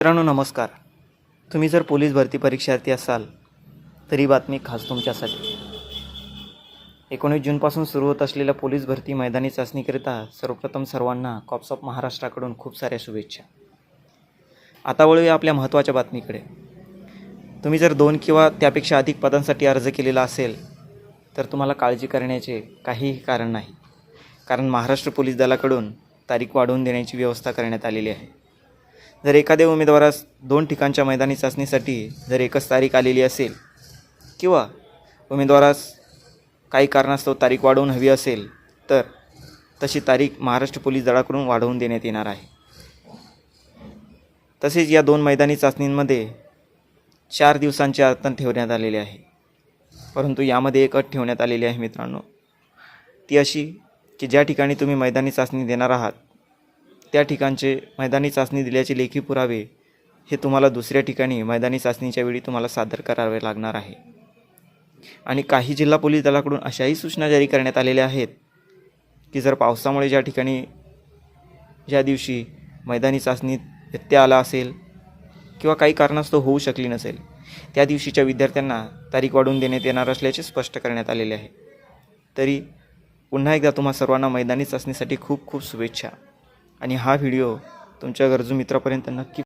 मित्रांनो नमस्कार. तुम्ही जर पोलीस भरती परीक्षार्थी असाल तर ही बातमी खास तुमच्यासाठी. 19 जूनपासून सुरू होत असलेल्या पोलीस भरती मैदानी चाचणीकरिता सर्वप्रथम सर्वांना कॉप्स ऑफ महाराष्ट्राकडून खूप साऱ्या शुभेच्छा. आता वळूया आपल्या महत्त्वाच्या बातमीकडे. तुम्ही जर 2 किंवा त्यापेक्षा अधिक पदांसाठी अर्ज केलेला असेल तर तुम्हाला काळजी करण्याचे काहीही कारण नाही, कारण महाराष्ट्र पोलीस दलाकडून तारीख वाढवून देण्याची व्यवस्था करण्यात आलेली आहे. जर एखाद्या उमेदवारास 2 ठिकाणच्या मैदानी चाचणीसाठी जर एकच तारीख आलेली असेल किंवा उमेदवारास काही कारणास्तव तारीख वाढवून हवी असेल तर तशी तारीख महाराष्ट्र पोलीस दलाकडून वाढवून देण्यात येणार आहे. तसेच या 2 मैदानी चाचणींमध्ये 4 दिवसांचे आरक्षण ठेवण्यात आलेले आहे. परंतु यामध्ये एक अट ठेवण्यात आलेली आहे मित्रांनो, ती अशी की ज्या ठिकाणी तुम्ही मैदानी चाचणी देणार आहात त्या ठिकाणचे मैदानी चाचणी दिल्याचे लेखी पुरावे हे तुम्हाला दुसऱ्या ठिकाणी मैदानी चाचणीच्या वेळी तुम्हाला सादर करावे लागणार आहे. आणि काही जिल्हा पोलीस दलाकडून अशाही सूचना जारी करण्यात आलेल्या आहेत की जर पावसामुळे ज्या दिवशी मैदानी चाचणीत व्यत्यय आला असेल किंवा काही कारणास्तव होऊ शकली नसेल त्या दिवशीच्या विद्यार्थ्यांना तारीख वाढवून देण्यात येणार असल्याचे स्पष्ट करण्यात आलेले आहे. तरी पुन्हा एकदा तुम्हा सर्वांना मैदानी चाचणीसाठी खूप खूप शुभेच्छा. आणि हा व्हिडिओ तुमच्या गरजू मित्रापर्यंत नक्की